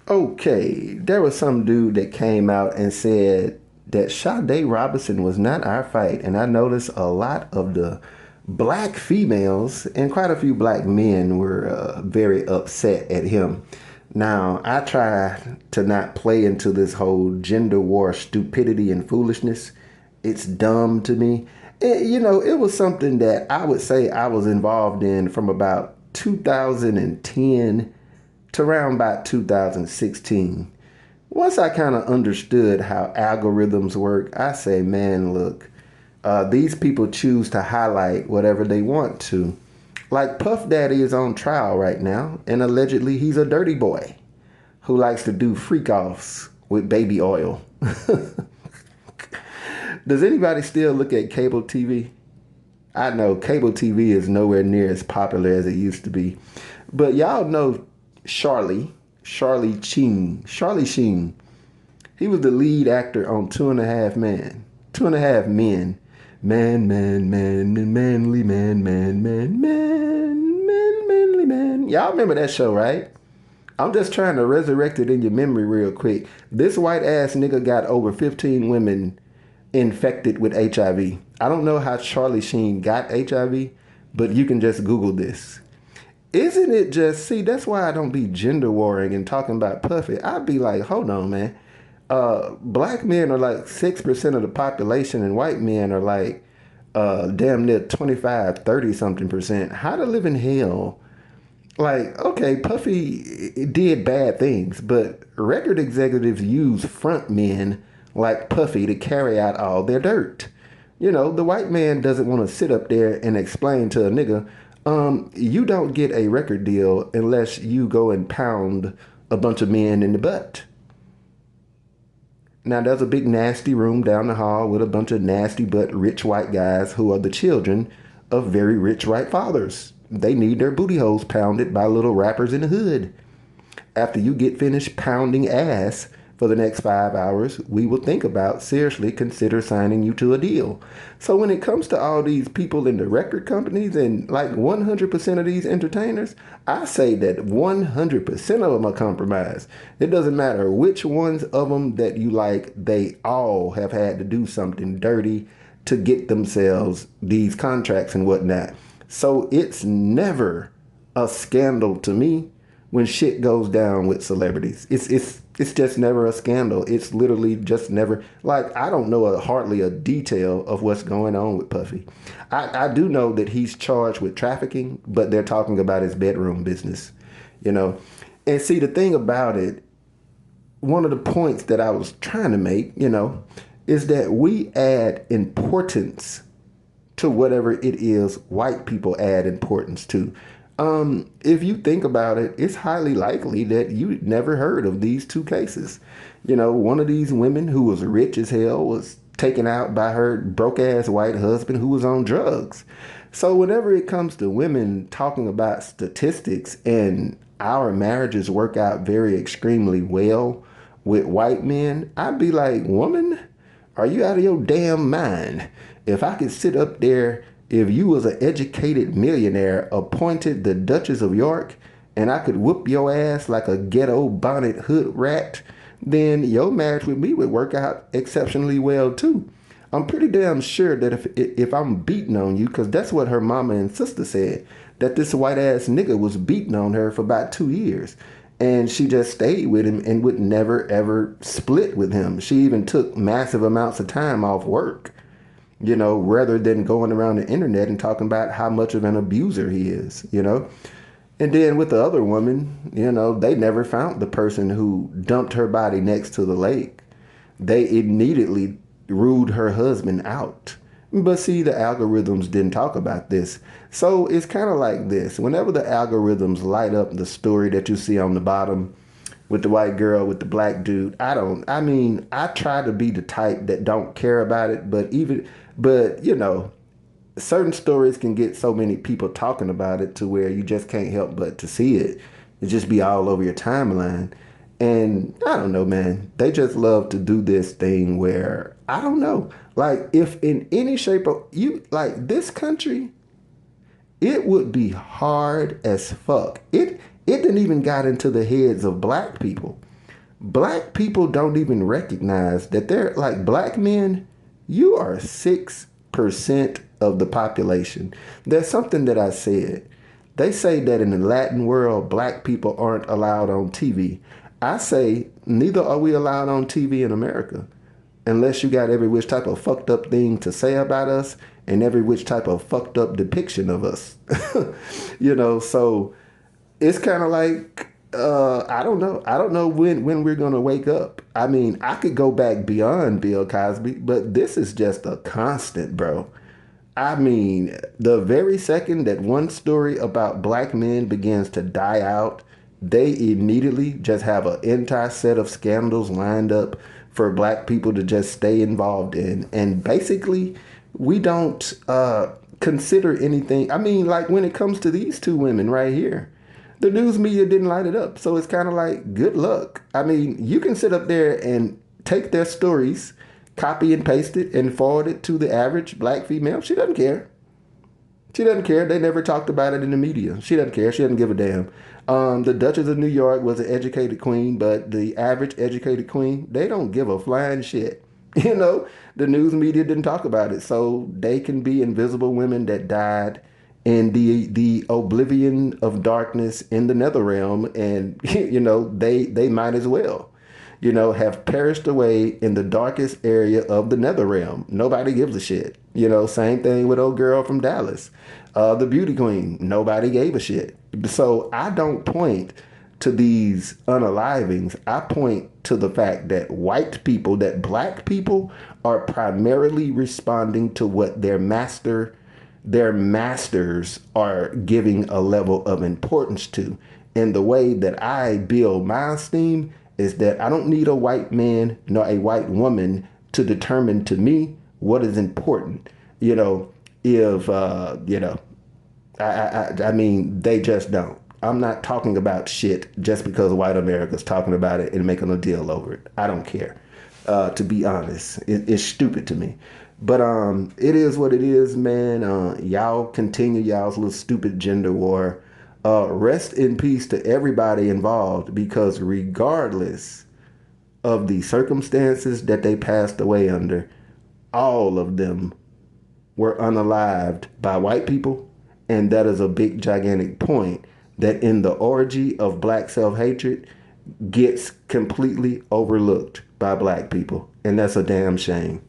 Okay, there was some dude that came out and said that Sade Robinson was not our fight, and I noticed a lot of the black females and quite a few black men were very upset at him. Now, I try to not play into this whole gender war stupidity and foolishness. It's dumb to me. It was something that I would say I was involved in from about 2010 to around about 2016. Once I kind of understood how algorithms work, I say, man, look, these people choose to highlight whatever they want to. Like Puff Daddy is on trial right now, and allegedly he's a dirty boy who likes to do freak offs with baby oil. Does anybody still look at cable TV? I know cable TV is nowhere near as popular as it used to be. But y'all know Charlie Sheen. He was the lead actor on Two and a Half Men. Two and a Half Men. Manly man. Y'all remember that show, right? I'm just trying to resurrect it in your memory real quick. This white ass nigga got over 15 women infected with HIV. I don't know how Charlie Sheen got HIV, but you can just Google this. Isn't it just, see, that's why I don't be gender warring and talking about Puffy. I'd be like, hold on, man. Black men are like 6% of the population and white men are like damn near 25, 30 something percent. How to live in hell? Like, okay, Puffy did bad things, but record executives use front men like Puffy to carry out all their dirt. The white man doesn't want to sit up there and explain to a nigga, you don't get a record deal unless you go and pound a bunch of men in the butt. Now, there's a big nasty room down the hall with a bunch of nasty but rich white guys who are the children of very rich white fathers. They need their booty holes pounded by little rappers in the hood. After you get finished pounding ass for the next 5 hours, we will think about seriously consider signing you to a deal. So when it comes to all these people in the record companies and like 100% of these entertainers, I say that 100% of them are compromised. It doesn't matter which ones of them that you like, they all have had to do something dirty to get themselves these contracts and whatnot. So it's never a scandal to me when shit goes down with celebrities. It's just never a scandal. It's literally just never, like, I don't know hardly a detail of what's going on with Puffy. I do know that he's charged with trafficking, but they're talking about his bedroom business, you know. And see, the thing about it, one of the points that I was trying to make, is that we add importance to whatever it is white people add importance to. If you think about it, it's highly likely that you never heard of these two cases. One of these women who was rich as hell was taken out by her broke ass white husband who was on drugs. So whenever it comes to women talking about statistics and our marriages work out very extremely well with white men, I'd be like, woman, are you out of your damn mind? If I could sit up there, if you was an educated millionaire appointed the Duchess of York and I could whoop your ass like a ghetto bonnet hood rat, then your marriage with me would work out exceptionally well too. I'm pretty damn sure that if I'm beating on you, because that's what her mama and sister said, that this white ass nigga was beating on her for about 2 years. And she just stayed with him and would never ever split with him. She even took massive amounts of time off work, rather than going around the internet and talking about how much of an abuser he is. And then with the other woman, they never found the person who dumped her body next to the lake. They immediately ruled her husband out. But see, the algorithms didn't talk about this. So it's kind of like this. Whenever the algorithms light up the story that you see on the bottom with the white girl with the black dude, I try to be the type that don't care about it, but certain stories can get so many people talking about it to where you just can't help but to see it. It just be all over your timeline. And I don't know, man. They just love to do this thing where, I don't know, like if in any shape of you, like this country, it would be hard as fuck. It didn't even got into the heads of black people. Black people don't even recognize that they're like black men. You are 6% of the population. There's something that I said. They say that in the Latin world, black people aren't allowed on TV. I say neither are we allowed on TV in America unless you got every which type of fucked up thing to say about us and every which type of fucked up depiction of us. So it's kind of like I don't know. I don't know when we're gonna wake up. I mean, I could go back beyond Bill Cosby, but this is just a constant, bro. I mean, the very second that one story about black men begins to die out, they immediately just have an entire set of scandals lined up for black people to just stay involved in. And basically, we don't consider anything. I mean, like when it comes to these two women right here, the news media didn't light it up. So it's kind of like, good luck. I mean, you can sit up there and take their stories, copy and paste it, and forward it to the average black female. She doesn't care. She doesn't care. They never talked about it in the media. She doesn't care. She doesn't give a damn. The Duchess of New York was an educated queen, but the average educated queen, they don't give a flying shit. The news media didn't talk about it. So they can be invisible women that died in the oblivion of darkness in the nether realm. And, they might as well, have perished away in the darkest area of the nether realm. Nobody gives a shit. Same thing with old girl from Dallas, the beauty queen. Nobody gave a shit. So I don't point to these unalivings. I point to the fact that that black people are primarily responding to what their masters are giving a level of importance to. And the way that I build my esteem is that I don't need a white man nor a white woman to determine to me what is important. If I mean, they just don't. I'm not talking about shit just because white America's talking about it and making a deal over it. I don't care. To be honest, it's stupid to me. But it is what it is, man. Y'all continue y'all's little stupid gender war. Rest in peace to everybody involved, because regardless of the circumstances that they passed away under, all of them were unalived by white people. And that is a big, gigantic point that in the orgy of black self-hatred gets completely overlooked by black people. And that's a damn shame.